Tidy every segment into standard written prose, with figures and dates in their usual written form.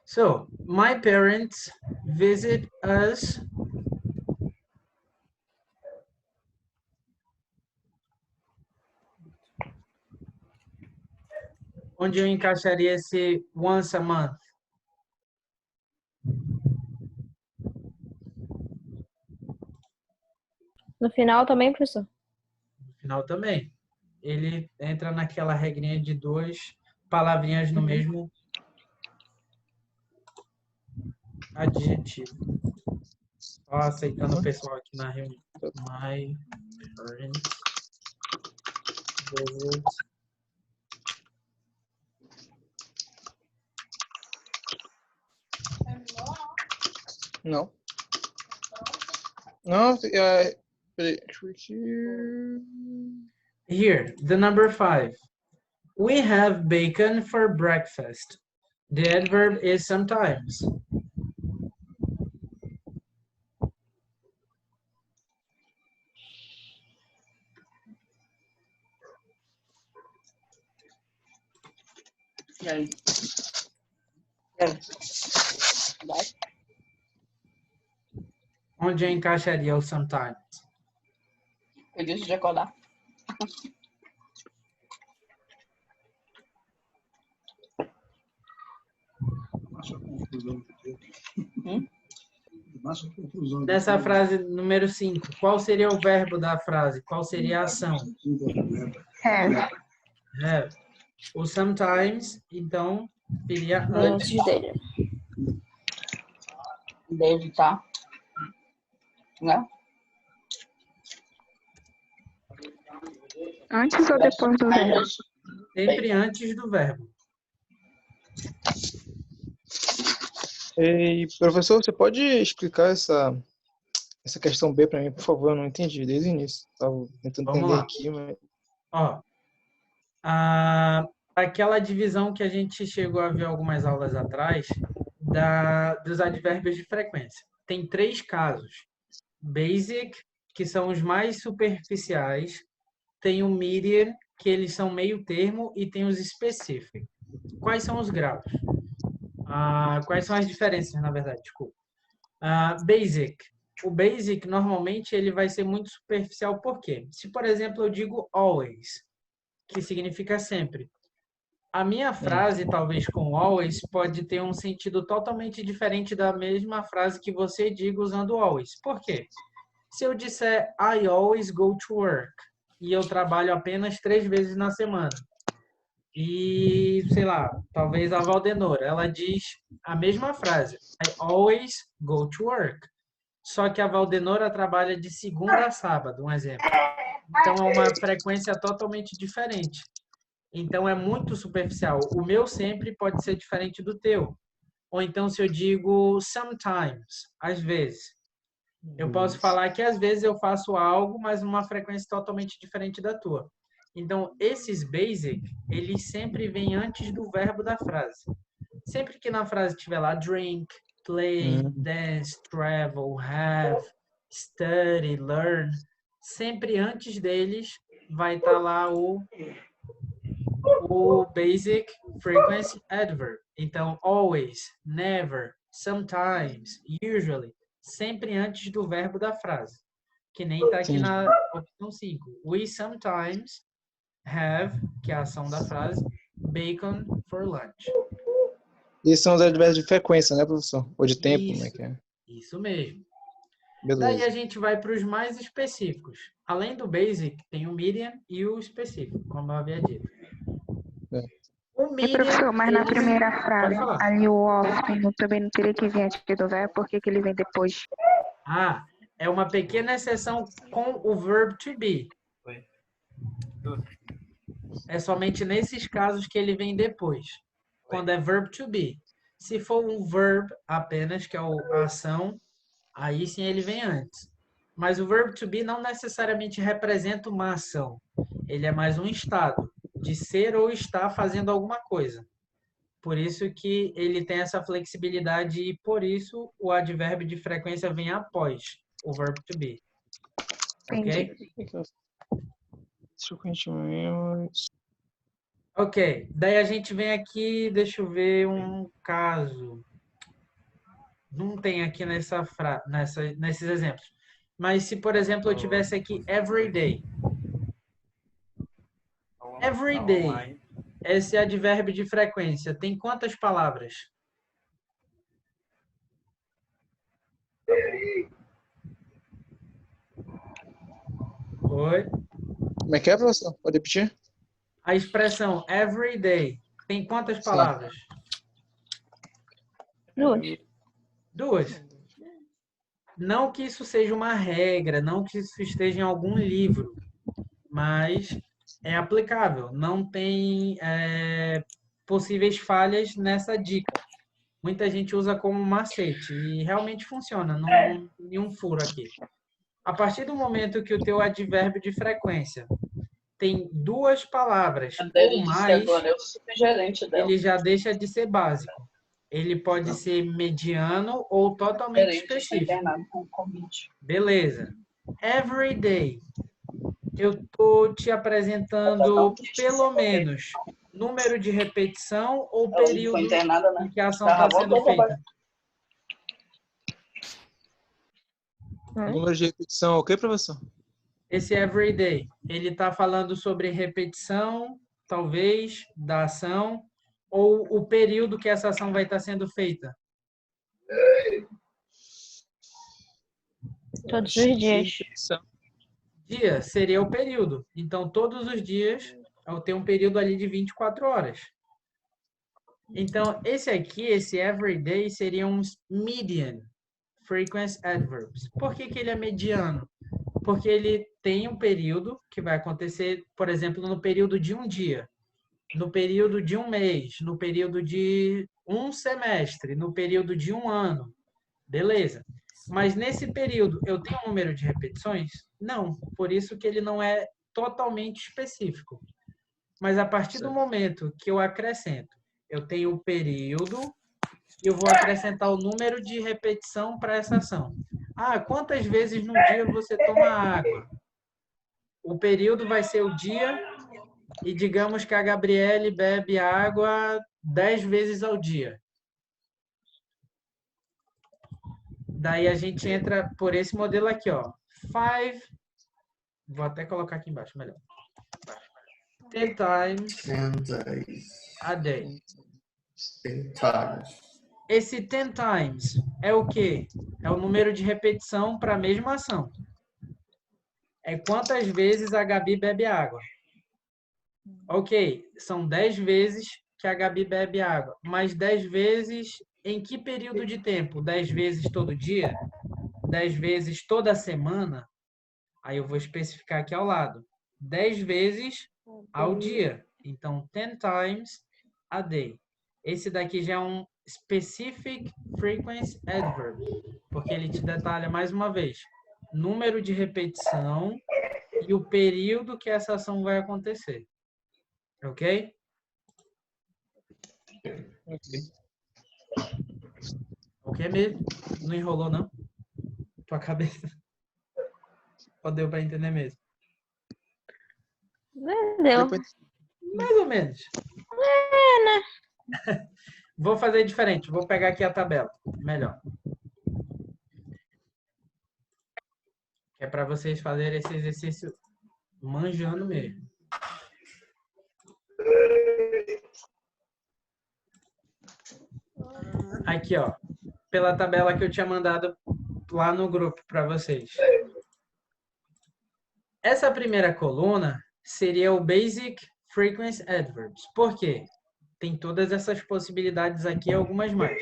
So, my parents visit us. Onde eu encaixaria esse once a month? No final também, professor? No final também. Ele entra naquela regrinha de duas palavrinhas no mesmo adjetivo. Só aceitando o pessoal aqui na reunião. My parents visit. Não. Não, peraí. Here, the number 5. We have bacon for breakfast. The adverb is sometimes. E aí? Vai. Onde eu encaixaria o sometimes? Eu disse de acordar. Nessa frase número 5, qual seria o verbo da frase? Qual seria a ação? Have. O sometimes, então, seria antes. Antes dele. Deve estar. Né? Antes ou depois do verbo? Sempre antes do verbo. Ei, professor, você pode explicar essa questão B para mim, por favor? Eu não entendi desde o início. Estava tentando Vamos entender lá. aqui, mas... Ó, aquela divisão que a gente chegou a ver algumas aulas atrás dos advérbios de frequência. Tem 3 casos. Basic, que são os mais superficiais. Tem o medium, que eles são meio termo, e tem os specific. Quais são os graus? Quais são as diferenças, na verdade? Desculpa. Basic. O basic, normalmente, ele vai ser muito superficial. Por quê? Se, por exemplo, eu digo always, que significa sempre. A minha frase, talvez com always, pode ter um sentido totalmente diferente da mesma frase que você diga usando always. Por quê? Se eu disser I always go to work e eu trabalho apenas 3 vezes na semana, e, sei lá, talvez a Valdenora, ela diz a mesma frase, I always go to work. Só que a Valdenora trabalha de segunda a sábado, um exemplo. Então, é uma frequência totalmente diferente. Então, é muito superficial. O meu sempre pode ser diferente do teu. Ou então, se eu digo sometimes, às vezes. Eu posso falar que às vezes eu faço algo, mas numa frequência totalmente diferente da tua. Então, esses basic, eles sempre vêm antes do verbo da frase. Sempre que na frase tiver lá drink, play, dance, travel, have, study, learn, sempre antes deles vai estar lá o basic frequency adverb. Então, always, never, sometimes, usually, sempre antes do verbo da frase. Que nem está aqui na opção 5. We sometimes have, que é a ação da frase, bacon for lunch. Esses são os advérbios de frequência, né, professor? Ou de tempo, como é Isso, que é? isso mesmo. Beleza. Daí a gente vai para os mais específicos. Além do basic, tem o medium e o específico, como eu havia dito. O medium, Professor, mas na primeira frase, falar. ali o often também não teria que vir antes do verbo, por que ele vem depois? É uma pequena exceção com o verb to be. É somente nesses casos que ele vem depois, quando é verb to be. Se for um verb apenas, que é a ação, aí sim ele vem antes. Mas o verb to be não necessariamente representa uma ação. Ele é mais um estado de ser ou estar fazendo alguma coisa. Por isso que ele tem essa flexibilidade e por isso o advérbio de frequência vem após o verb to be. Ok? Deixa eu continuar. Ok. Daí a gente vem aqui, deixa eu ver um caso. Não tem aqui nesses exemplos. Mas se, por exemplo, eu tivesse aqui every day. Every day. Esse advérbio de frequência tem quantas palavras? Oi? Como é que é, professor? Pode repetir? A expressão every day tem quantas palavras? 2. 2. Não que isso seja uma regra, não que isso esteja em algum livro, mas é aplicável. Não tem possíveis falhas nessa dica. Muita gente usa como macete e realmente funciona, não tem nenhum furo aqui. A partir do momento que o teu advérbio de frequência tem 2 palavras ou mais, É o subgerente dela. ele já deixa de ser básico. Ele pode ser mediano ou totalmente específico. Beleza. Every day. Eu tô te apresentando pelo menos número de repetição ou período em que a ação está sendo feita. Número de repetição, ok, professor? Esse every day, ele está falando sobre repetição, talvez, da ação, ou o período que essa ação vai estar sendo feita? Todos os dias. Dia seria o período. Então, todos os dias, eu tenho um período ali de 24 horas. Então, esse aqui, esse everyday, seria um median frequency adverbs. Por que que ele é mediano? Porque ele tem um período que vai acontecer, por exemplo, no período de um dia, no período de um mês, no período de um semestre, no período de um ano. Beleza. Mas nesse período, eu tenho um número de repetições? Não. Por isso que ele não é totalmente específico. Mas a partir do momento que eu acrescento, eu tenho o período e eu vou acrescentar o número de repetição para essa ação. Ah, quantas vezes no dia você toma água? O período vai ser o dia e digamos que a Gabriele bebe água 10 vezes ao dia. Daí a gente entra por esse modelo aqui, ó. 5, vou até colocar aqui embaixo, melhor. 10 times 10 days. a day. 10 times. Esse 10 times é o quê? É o número de repetição para a mesma ação. É quantas vezes a Gabi bebe água. Ok, são 10 vezes que a Gabi bebe água. Mas 10 vezes em que período de tempo? 10 vezes todo dia? 10 vezes toda semana? Aí eu vou especificar aqui ao lado. 10 vezes ao dia. Então, 10 times a day. Esse daqui já é um specific frequency adverb, porque ele te detalha mais uma vez número de repetição e o período que essa ação vai acontecer. Ok? Ok. Ok mesmo? Não enrolou, não? Tua cabeça? Ou deu para entender mesmo? Deu. Mais ou menos. Vou fazer diferente. Vou pegar aqui a tabela. Melhor. É para vocês fazerem esse exercício manjando mesmo. Aqui, ó. Pela tabela que eu tinha mandado lá no grupo para vocês. Essa primeira coluna seria o Basic Frequency Adverbs. Por quê? Tem todas essas possibilidades aqui e algumas mais.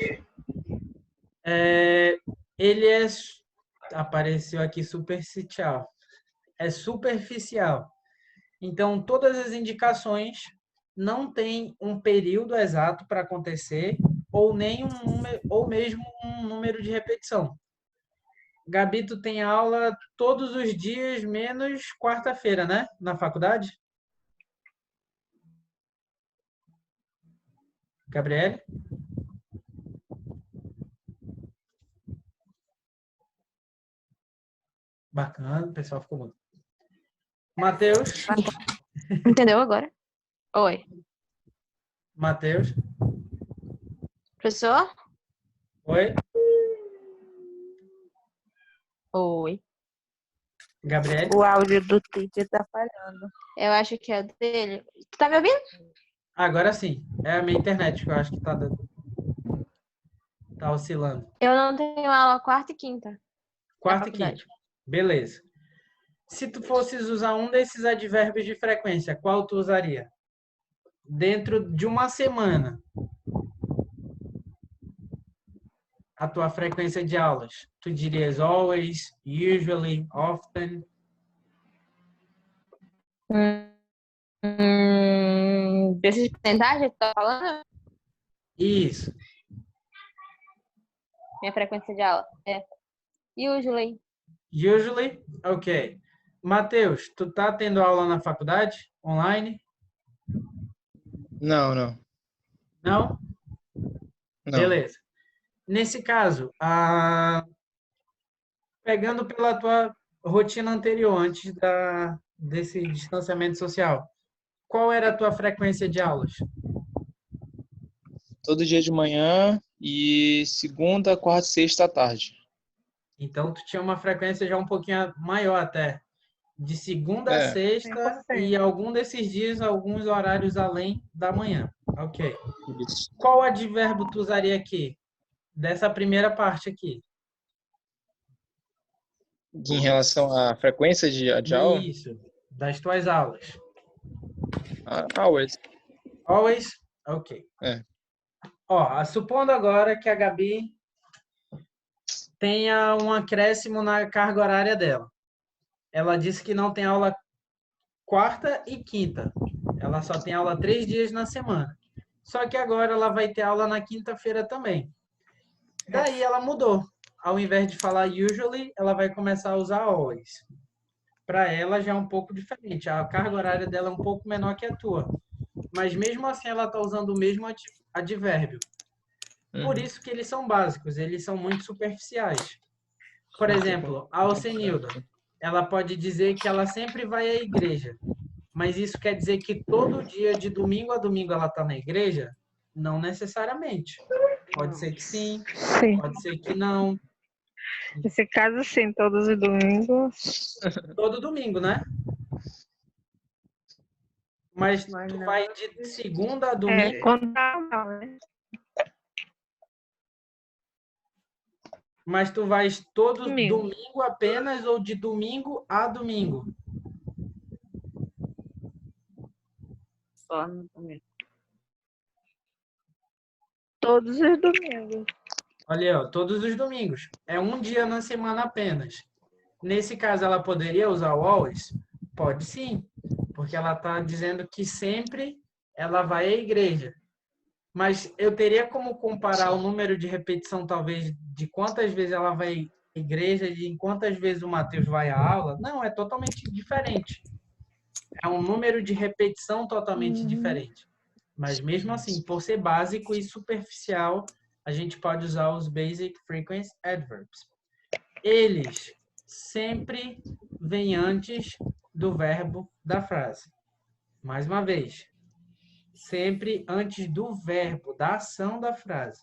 Ele apareceu aqui superficial. É superficial. Então, todas as indicações não têm um período exato para acontecer ou nem um número, ou mesmo um número de repetição. Gabi, tu tem aula todos os dias, menos quarta-feira, né? Na faculdade? Gabriele? Bacana, o pessoal ficou muito. Matheus? Entendeu agora? Oi. Matheus? Professor? Oi? Oi. Gabriel? O áudio do teacher tá falhando. Eu acho que é o dele. Tu tá me ouvindo? Agora sim. É a minha internet que eu acho que tá oscilando. Eu não tenho aula quarta e quinta. Quarta e faculdade. quinta. Beleza. Se tu fosses usar um desses advérbios de frequência, qual tu usaria? Dentro de uma semana, a tua frequência de aulas. Tu dirias always, usually, often. Desses porcentagens que tu tá falando? Isso. Minha frequência de aula. É. Usually. Usually, ok. Matheus, tu tá tendo aula na faculdade? Online? Não. Não? Beleza. Nesse caso, pegando pela tua rotina anterior, antes desse distanciamento social, qual era a tua frequência de aulas? Todo dia de manhã e segunda, quarta e sexta à tarde. Então, tu tinha uma frequência já um pouquinho maior até. De segunda a É, sexta 100%. e algum desses dias, alguns horários além da manhã. Ok. isso. Qual advérbio tu usaria aqui? Dessa primeira parte aqui. Em relação à frequência de aula, Isso. Das tuas aulas. always. Always? Ok. É. Ó, supondo agora que a Gabi tenha um acréscimo na carga horária dela. Ela disse que não tem aula quarta e quinta. Ela só tem aula 3 dias na semana. Só que agora ela vai ter aula na quinta-feira também. Daí ela mudou. Ao invés de falar usually, ela vai começar a usar always. Para ela já é um pouco diferente. A carga horária dela é um pouco menor que a tua. Mas mesmo assim ela está usando o mesmo advérbio. Por isso que eles são básicos, eles são muito superficiais. Por exemplo, a Alcenilda, ela pode dizer que ela sempre vai à igreja. Mas isso quer dizer que todo dia, de domingo a domingo, ela está na igreja? Não necessariamente. Pode ser que sim, Sim. pode ser que não. Nesse caso, sim, todos os domingos. Todo domingo, né? Mas Mas tu não. vai de segunda a domingo. Quando tá mal, né? Mas tu vais todo Domingo. domingo apenas ou de domingo a domingo? Só no domingo. Todos os domingos. Olha, ó, todos os domingos. É um dia na semana apenas. Nesse caso, ela poderia usar o always? Pode sim, porque ela está dizendo que sempre ela vai à igreja. Mas eu teria como comparar o número de repetição, talvez, de quantas vezes ela vai à igreja e em quantas vezes o Mateus vai à aula? Não, é totalmente diferente. É um número de repetição totalmente diferente. Mas mesmo assim, por ser básico e superficial, a gente pode usar os Basic Frequency Adverbs. Eles sempre vêm antes do verbo da frase. Mais uma vez, sempre antes do verbo, da ação da frase.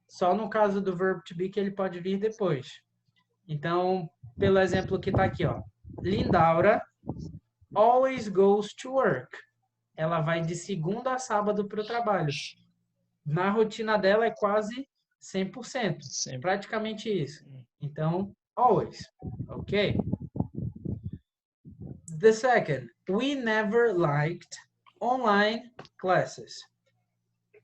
Só no caso do verbo to be que ele pode vir depois. Então, pelo exemplo que está aqui, ó. Lindaura always goes to work. Ela vai de segunda a sábado para o trabalho. Na rotina dela é quase 100%. Sempre. Praticamente isso. Então, always. Ok? The second, we never liked online classes.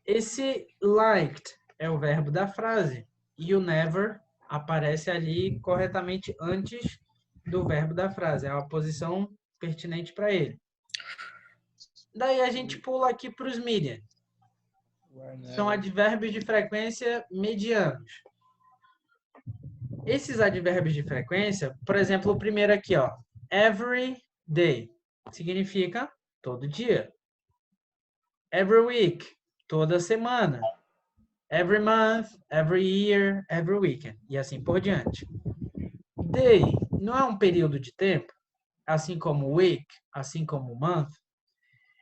Esse liked é o verbo da frase. E o never aparece ali corretamente antes do verbo da frase. É a posição pertinente para ele. Daí a gente pula aqui para os median. São advérbios de frequência medianos. Esses advérbios de frequência, por exemplo, o primeiro aqui, ó, every day, significa todo dia. Every week, toda semana. Every month, every year, every weekend. E assim por diante. Day não é um período de tempo, assim como week, assim como month.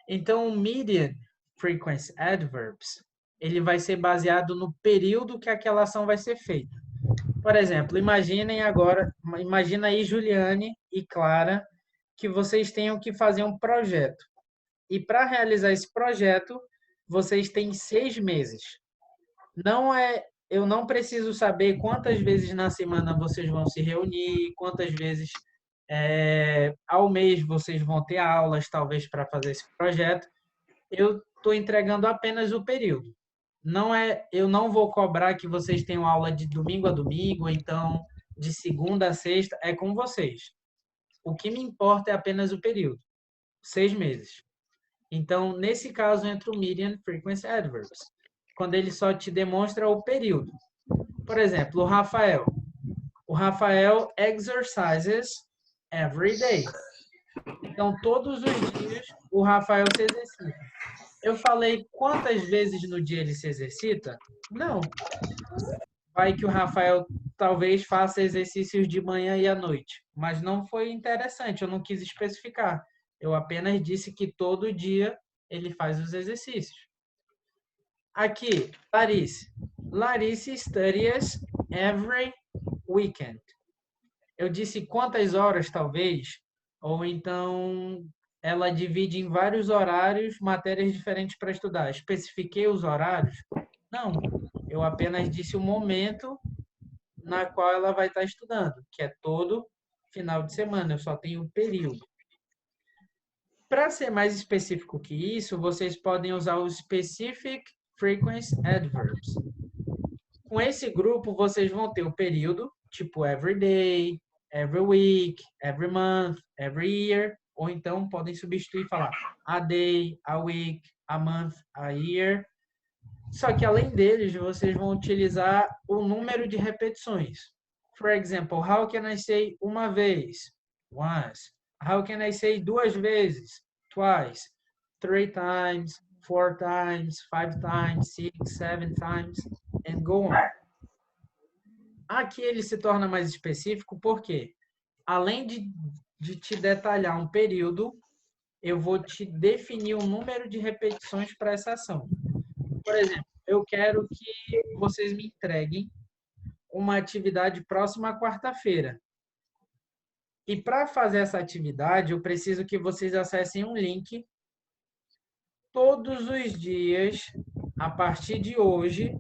Então, o median frequency adverbs, ele vai ser baseado no período que aquela ação vai ser feita. Por exemplo, imagina aí, Juliane e Clara, que vocês tenham que fazer um projeto. E para realizar esse projeto, vocês têm 6 meses. Eu não preciso saber quantas vezes na semana vocês vão se reunir, quantas vezes ao mês vocês vão ter aulas, talvez, para fazer esse projeto. Eu estou entregando apenas o período. Eu não vou cobrar que vocês tenham aula de domingo a domingo, ou então de segunda a sexta, é com vocês. O que me importa é apenas o período, 6 meses. Então, nesse caso, entra o median frequency adverbs, quando ele só te demonstra o período. Por exemplo, o Rafael. O Rafael exercises every day. Então, todos os dias, o Rafael se exercita. Eu falei quantas vezes no dia ele se exercita? Não. Vai que o Rafael talvez faça exercícios de manhã e à noite, mas não foi interessante, eu não quis especificar. Eu apenas disse que todo dia ele faz os exercícios. Aqui, Larice. Larice studies every weekend. Eu disse quantas horas, talvez, ou então ela divide em vários horários matérias diferentes para estudar. Especifiquei os horários? Não. Eu apenas disse o momento na qual ela vai estar estudando, que é todo final de semana. Eu só tenho o período. Para ser mais específico que isso, vocês podem usar o Specific Frequency Adverbs. Com esse grupo, vocês vão ter o período, tipo every day, every week, every month, every year, ou então podem substituir e falar a day, a week, a month, a year. Só que além deles, vocês vão utilizar o número de repetições. For example, how can I say uma vez? Once. How can I say 2 vezes? Twice. 3 times, 4 times, 5 times, 6, 7 times, and go on. Aqui ele se torna mais específico porque, além de te detalhar um período, eu vou te definir o número de repetições para essa ação. Por exemplo, eu quero que vocês me entreguem uma atividade próxima à quarta-feira. E para fazer essa atividade, eu preciso que vocês acessem um link todos os dias, a partir de hoje.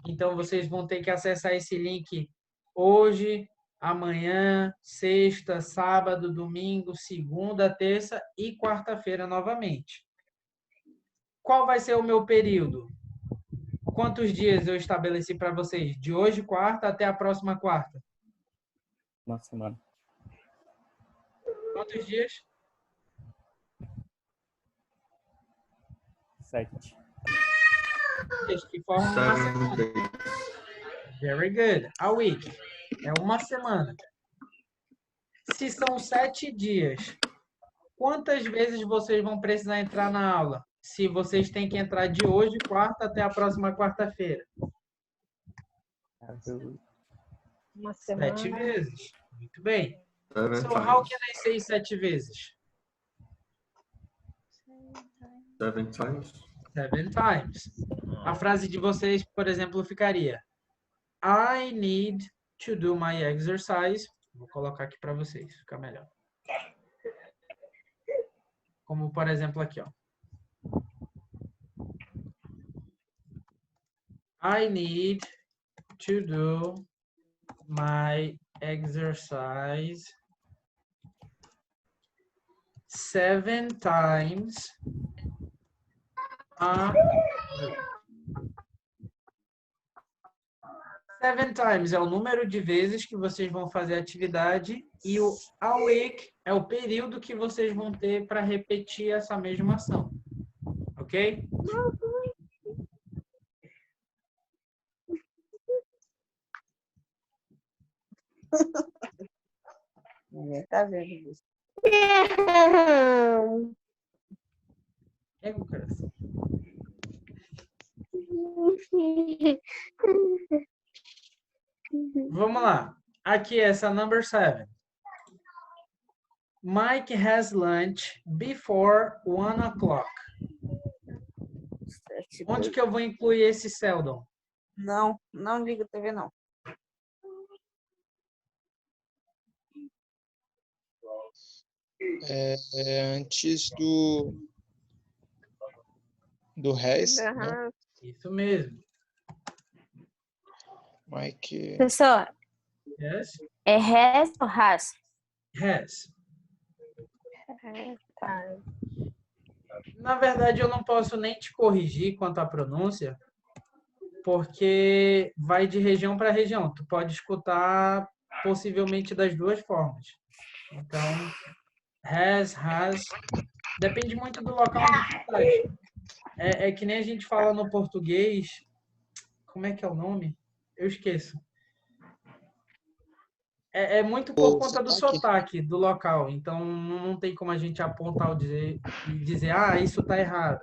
Então, vocês vão ter que acessar esse link hoje, amanhã, sexta, sábado, domingo, segunda, terça e quarta-feira novamente. Qual vai ser o meu período? Quantos dias eu estabeleci para vocês? De hoje, quarta, até a próxima quarta? Uma semana. Quantos dias? 7. Dias que formam uma 7 semana. days. Very good. A week é uma semana. Se são 7 dias, quantas vezes vocês vão precisar entrar na aula? Se vocês têm que entrar de hoje, quarta, até a próxima quarta-feira? Uma semana. 7 vezes. Muito bem. 7 So, how times. can I say 7 vezes? 7 times. 7 times. A frase de vocês, por exemplo, ficaria: I need to do my exercise. Vou colocar aqui para vocês, fica melhor. Como, por exemplo, aqui, ó. I need to do my exercise 7 times a week. 7 times é o número de vezes que vocês vão fazer a atividade e o a week é o período que vocês vão ter para repetir essa mesma ação. Ok? Tá vendo isso? É, Lucas? Vamos lá. Aqui essa number 7. Mike has lunch before 1 o'clock. Onde que eu vou incluir esse Seldon? Não, não liga a TV, não. Antes do has, né? Aham. Isso mesmo. Mike. Professor, Yes. é has ou has? Has. Tá. Na verdade, eu não posso nem te corrigir quanto à pronúncia, porque vai de região para região. Tu pode escutar possivelmente das duas formas. Então, has, depende muito do local onde tu estás. É que nem a gente fala no português. Como é que é o nome? Eu esqueço. É muito por conta do sotaque do local. Então, não tem como a gente apontar e dizer, isso está errado.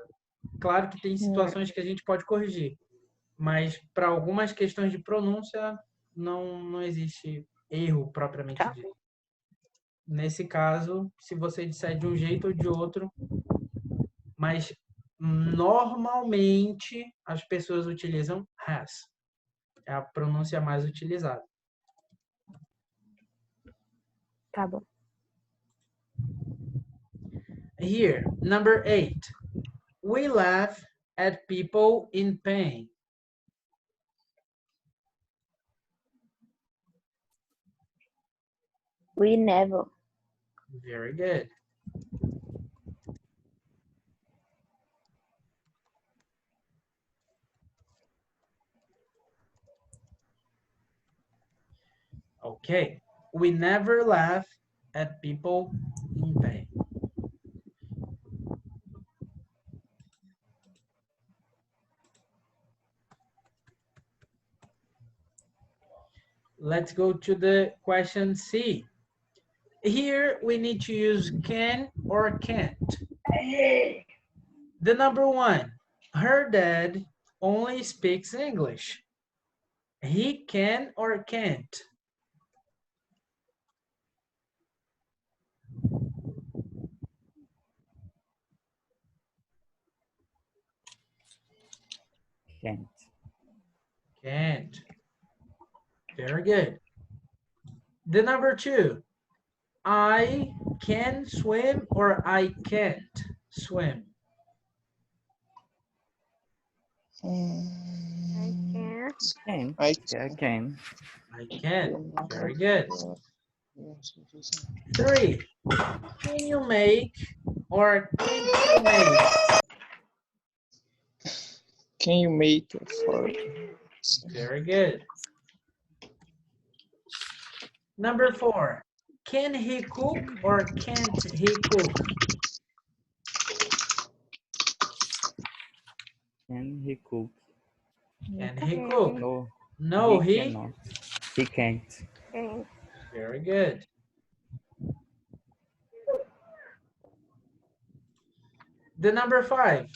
Claro que tem situações que a gente pode corrigir, mas para algumas questões de pronúncia não existe erro propriamente Tá. dito. Nesse caso, se você disser de um jeito ou de outro, mas normalmente as pessoas utilizam has. É a pronúncia mais utilizada. Tá bom. Here, number 8. We laugh at people in pain. We never. Very good. Okay. We never laugh at people in pain. Let's go to the question C. Here we need to use can or can't. The number 1, her dad only speaks English. He can or can't. Can't. Can't. Very good. The number 2, I can swim or I can't swim. I can't. Can. I Yeah, I can. I can. Very good. 3, can you make or can't you make? Can you make a fart? Very good. Number 4, can he cook or can't he cook? Can he cook? Can he cook? No. No, he cannot. He can't. Can't. Very good. The number 5,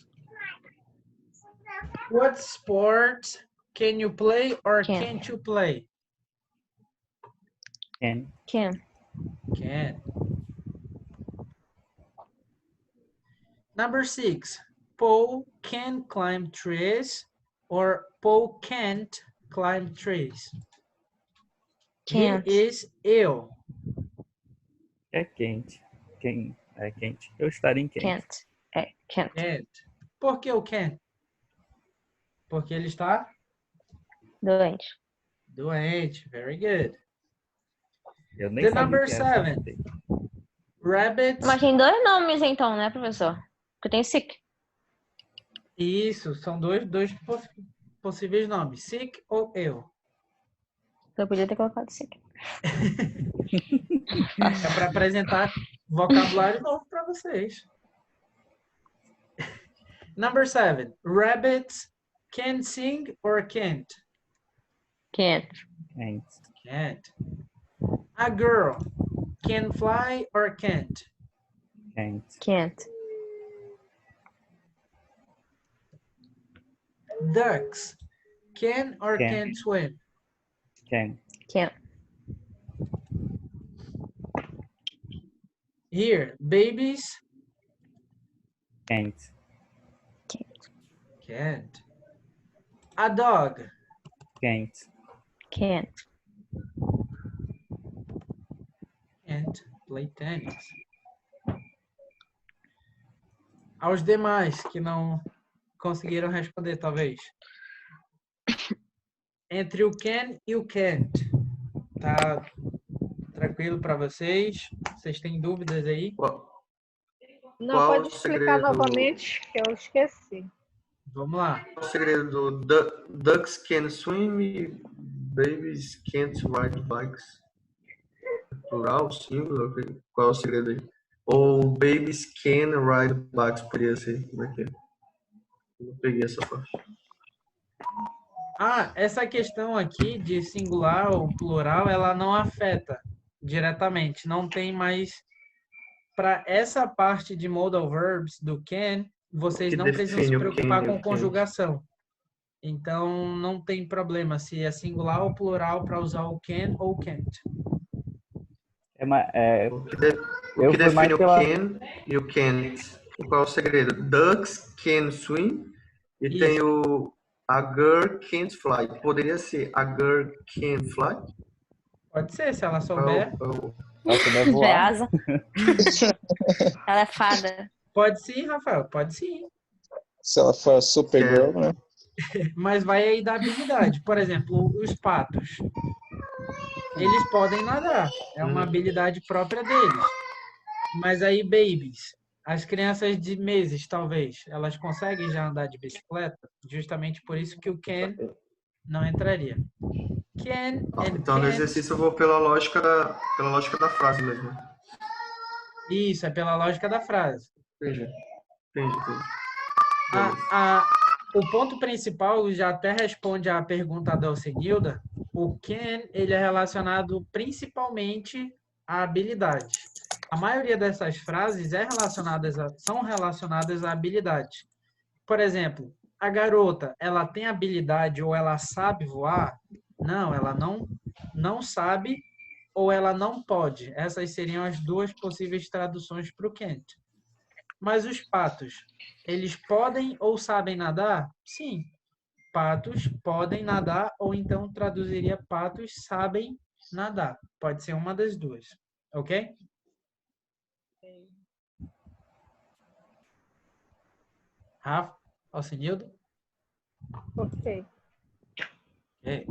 what sport can you play or can't you play? Can. Can. Can. Number 6, Paul can climb trees or Paul can't climb trees. Can't. He is ill. É quente. Quem? É quente. Eu estaria em quente. Can't. É, can't. Can't. Por que o can't? Porque ele está Doente. doente. Very good. Eu nem The sabia number que era essa 7, dele. rabbits. Mas tem dois nomes então, né, professor? Porque tem sick. Isso, são dois possíveis nomes, sick ou eu. Eu podia ter colocado sick. É para apresentar vocabulário novo para vocês. Number 7, rabbits can sing or can't? Can't. Can't. Can't. A girl can fly or can't? Can't. Can't. Ducks can or Can. can't swim? Can. Can't. Here, babies Can't. can't. A dog Can't. Can't. can't play tennis. Aos demais que não conseguiram responder, talvez. Entre o can e o can't. Tá tranquilo para vocês? Vocês têm dúvidas aí? Qual, Não, qual pode o explicar segredo? novamente, que eu esqueci. Vamos lá. Qual o segredo do ducks can swim e babies can't ride bikes? Plural, singular? Qual é o segredo aí? Ou babies can ride bikes, poderia ser. Como é que é? Eu não peguei essa parte. Essa questão aqui de singular ou plural, ela não afeta diretamente. Não tem mais... Para essa parte de modal verbs do can, vocês Que não precisam se define o preocupar can e o com can't. conjugação. Então, não tem problema se é singular ou plural para usar o can ou can't. O Eu que fui mais define o pela... can e o can't? Qual é o segredo? Ducks can swim e Isso. tem o a girl can't fly. Poderia ser a girl can fly? Pode ser, se ela Qual souber. é o- Ela souber De voar. asa. Ela é fada. Pode sim, Rafael, pode sim. Se ela for a Supergirl, né? Mas vai aí da habilidade. Por exemplo, os patos. Eles podem nadar. É uma habilidade própria deles. Mas aí, babies, as crianças de meses, talvez, elas conseguem já andar de bicicleta? Justamente por isso que o can não entraria. Can and Então, no can't. exercício eu vou pela lógica da frase mesmo. Isso, é pela lógica da frase. Entendi. Beleza. O ponto principal já até responde à pergunta da Alcenilda. O can, ele é relacionado principalmente a habilidades. A maioria dessas frases são relacionadas a habilidades. Por exemplo, a garota, ela tem habilidade ou ela sabe voar? Não, ela não sabe ou ela não pode. Essas seriam as duas possíveis traduções para o can't. Mas os patos, eles podem ou sabem nadar? Sim. Patos podem nadar, ou então traduziria patos sabem nadar. Pode ser uma das duas. Ok? Rafa? Alcenildo? Ok. Okay.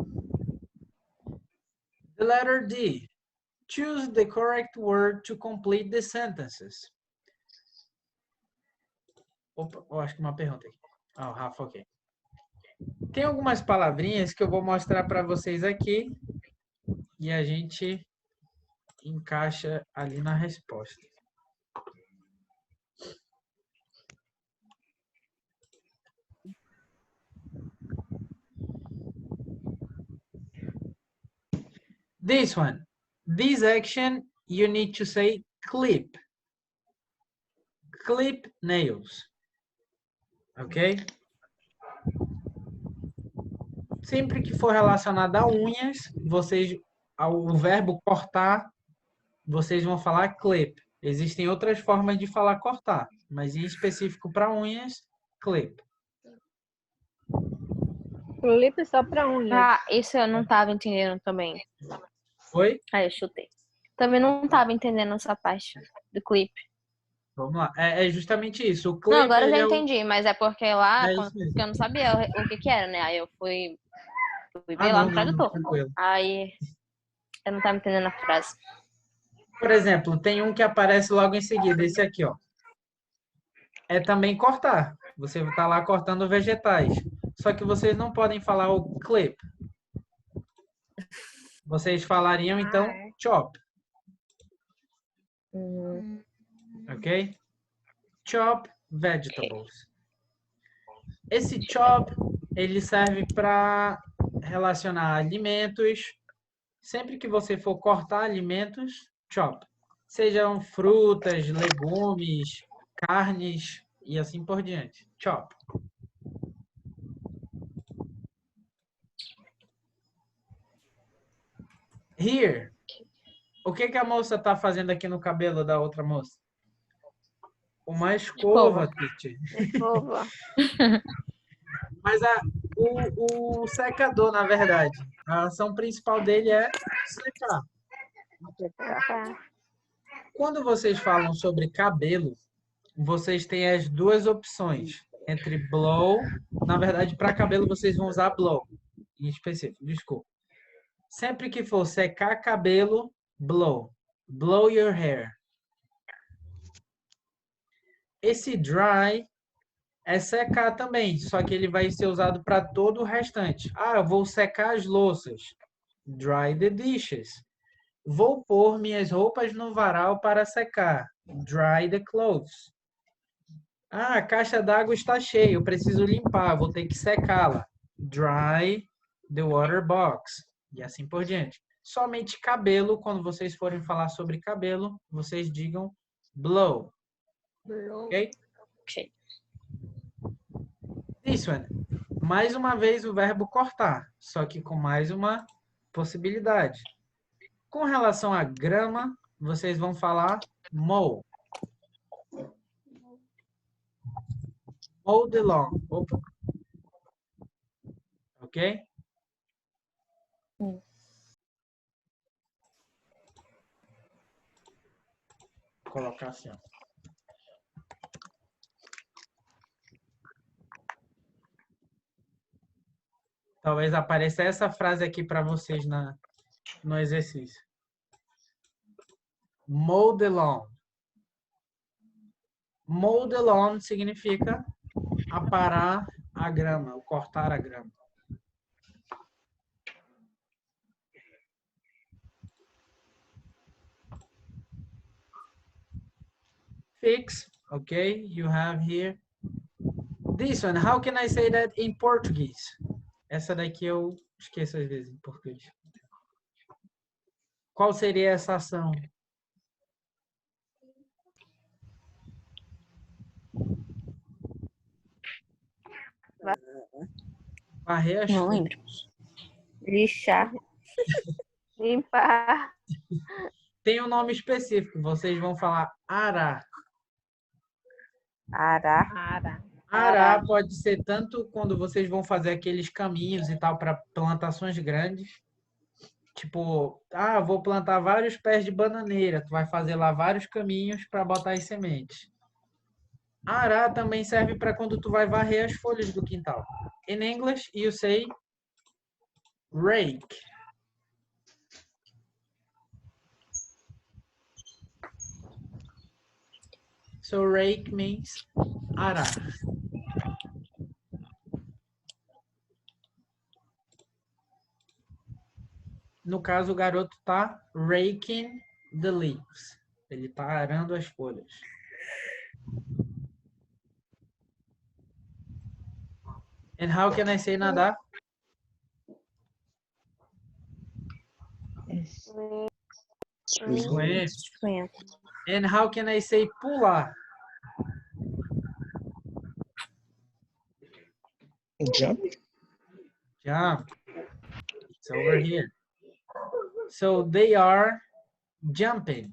The letter D. Choose the correct word to complete the sentences. Opa, eu acho que uma pergunta aqui. Rafa, ok. Tem algumas palavrinhas que eu vou mostrar para vocês aqui e a gente encaixa ali na resposta. This one. This action, you need to say clip. Clip nails. Ok? Sempre que for relacionado a unhas, o verbo cortar, vocês vão falar clip. Existem outras formas de falar cortar, mas em específico para unhas, clip. Clipe só pra unha. Isso eu não tava entendendo também. Foi? Aí eu chutei. Também não tava entendendo essa parte do clipe. Vamos lá. É justamente isso. O clip, Não, agora eu já ele é entendi, mas é porque lá, É isso mesmo. porque eu não sabia o que era, né? Aí eu fui ver lá não, no tradutor. tranquilo. Aí eu não tava entendendo a frase. Por exemplo, tem um que aparece logo em seguida, esse aqui, ó. É também cortar. Você está lá cortando vegetais. Só que vocês não podem falar o clip. Vocês falariam, então, chop. Ok? Chop vegetables. Esse chop, ele serve para relacionar alimentos. Sempre que você for cortar alimentos, chop. Sejam frutas, legumes, carnes e assim por diante. Chop. Here. O que a moça está fazendo aqui no cabelo da outra moça? Uma escova, teacher. Escova. Mas o secador, na verdade, a ação principal dele é secar. Quando vocês falam sobre cabelo, vocês têm as duas opções entre blow. Na verdade, para cabelo, vocês vão usar blow em específico, desculpa. Sempre que for secar cabelo, blow. Blow your hair. Esse dry é secar também, só que ele vai ser usado para todo o restante. Ah, eu vou secar as louças. Dry the dishes. Vou pôr minhas roupas no varal para secar. Dry the clothes. Ah, a caixa d'água está cheia, eu preciso limpar, vou ter que secá-la. Dry the water box. E assim por diante. Somente cabelo, quando vocês forem falar sobre cabelo, vocês digam blow. Ok? Ok. This one. Mais uma vez o verbo cortar, só que com mais uma possibilidade. Com relação à grama, vocês vão falar mow. Mow the lawn. Opa. Ok? Vou colocar assim, ó. Talvez apareça essa frase aqui para vocês no exercício. Mow the lawn. Mow the lawn significa aparar a grama, ou cortar a grama. Fix, okay, you have here. This one, how can I say that in Portuguese? Essa daqui eu esqueço às vezes em português. Qual seria essa ação? Varrer as Não folhas. lembro. Lixar. Limpar. Tem um nome específico, vocês vão falar arar. Arar. Ara. Arar pode ser tanto quando vocês vão fazer aqueles caminhos e tal para plantações grandes. Tipo, vou plantar vários pés de bananeira. Tu vai fazer lá vários caminhos para botar as sementes. Arar também serve para quando tu vai varrer as folhas do quintal. In English, you say rake. So rake means arar. No caso, o garoto tá raking the leaves. Ele tá arando as folhas. And how can I say nadar? Swim. Swim. And how can I say pular? Jump. Jump. It's over here. So they are jumping.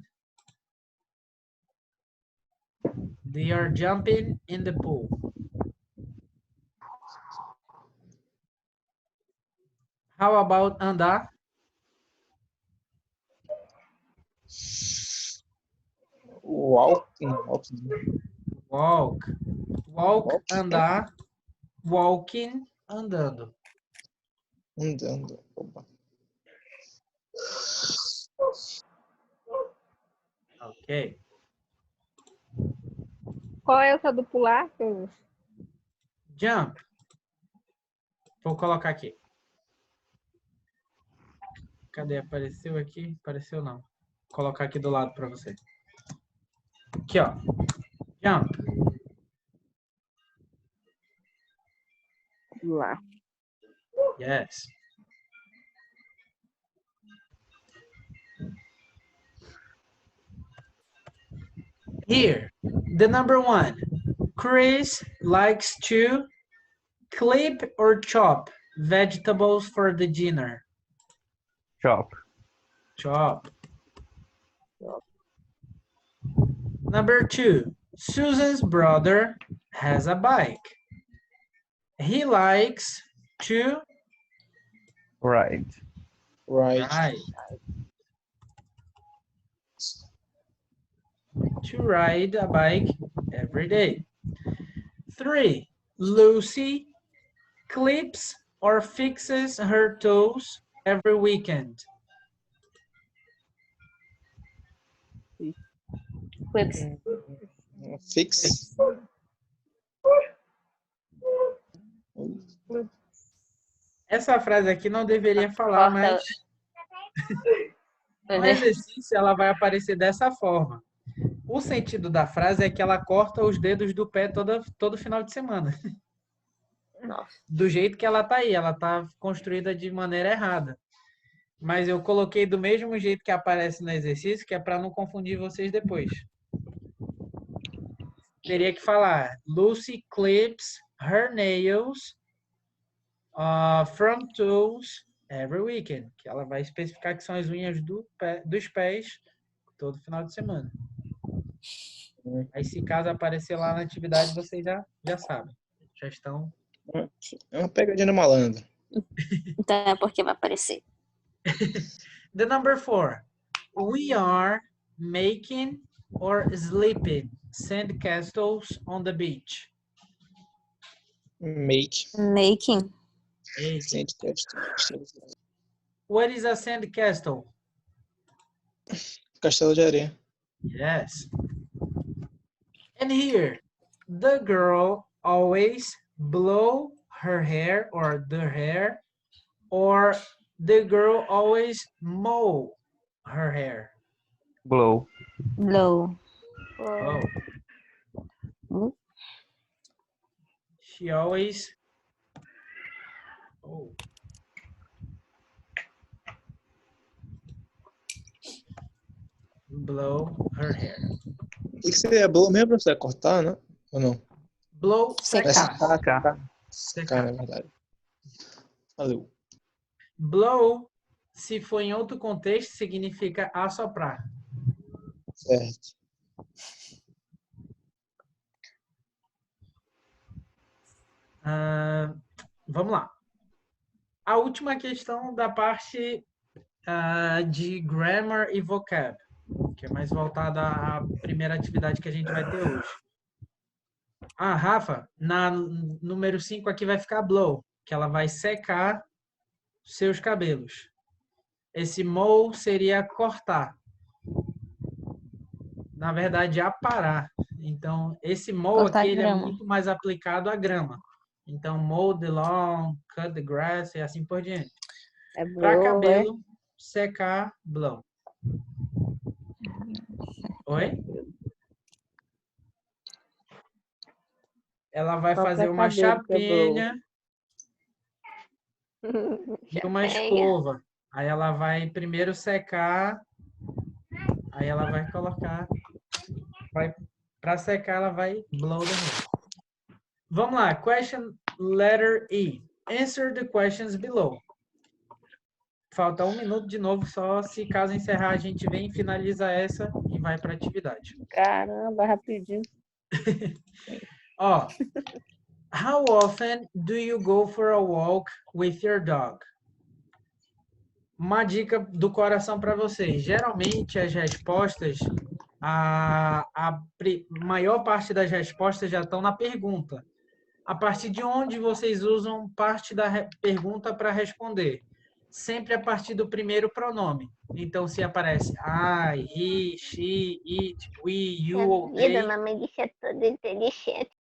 They are jumping in the pool. How about andar? Walking. Walk. Walk, andar. Walking, andando. Andando. Opa. Ok. Qual é essa do pular? Jump. Vou colocar aqui. Cadê? Apareceu aqui? Apareceu não. Vou colocar aqui do lado para você. Aqui, ó. Jump. Lá. Yes. Here, the number one. Chris likes to clip or chop vegetables for the dinner. Chop. Chop. Number two. Susan's brother has a bike. He likes to Right. Right. ride. To ride a bike every day. 3. Lucy clips or fixes her toes every weekend. Clips. Fix. Essa frase aqui não deveria falar, Corta. mas no exercício ela vai aparecer dessa forma. O sentido da frase é que ela corta os dedos do pé todo final de semana. Nossa. Do jeito que ela tá aí, ela tá construída de maneira errada. Mas eu coloquei do mesmo jeito que aparece no exercício, que é para não confundir vocês depois. Teria que falar, Lucy clips her nails from toes every weekend. Que ela vai especificar que são as unhas dos pés todo final de semana. Aí, se caso aparecer lá na atividade, vocês já sabem. Já estão... É uma pegadinha no malandro. Então é porque vai aparecer. The number 4. We are making or sleeping sand castles on the beach. Make. Making. What is a sand castle? Castelo de areia. Yes. And here, the girl always blow her hair or the hair, or the girl always mow her hair. Blow. Blow. Oh. She always... Oh. Blow her hair. O que seria blow mesmo, professor? É cortar, né? Ou não? Blow, Secar. secar. Secar, é verdade. Valeu. Blow, se for em outro contexto, significa assoprar. Certo. Vamos lá. A última questão da parte de grammar e vocab, que é mais voltada à primeira atividade que a gente vai ter hoje. Rafa, na número 5 aqui vai ficar blow, que ela vai secar seus cabelos. Esse mow seria cortar. Na verdade, aparar. Então, esse mow Cortar aqui ele é grama. muito mais aplicado à grama. Então, mow the lawn, cut the grass e assim por diante. É Para blow, cabelo, secar, blow. Oi? Ela vai Só fazer pra uma cabelo que é blow. chapinha e uma escova. Aí ela vai primeiro secar, aí ela vai colocar, para secar ela vai blow the hair. Vamos lá, question letter E. Answer the questions below. Falta 1 minuto de novo, só se caso encerrar a gente vem, finaliza essa e vai para a atividade. Caramba, rapidinho. Ó, how often do you go for a walk with your dog? Uma dica do coração para vocês. Geralmente as respostas, a maior parte das respostas já estão na pergunta. A partir de onde vocês usam parte da pergunta para responder? Sempre a partir do primeiro pronome. Então, se aparece I, he, she, it, we, you ou they, Minha vida, mamãe disse é toda inteligente.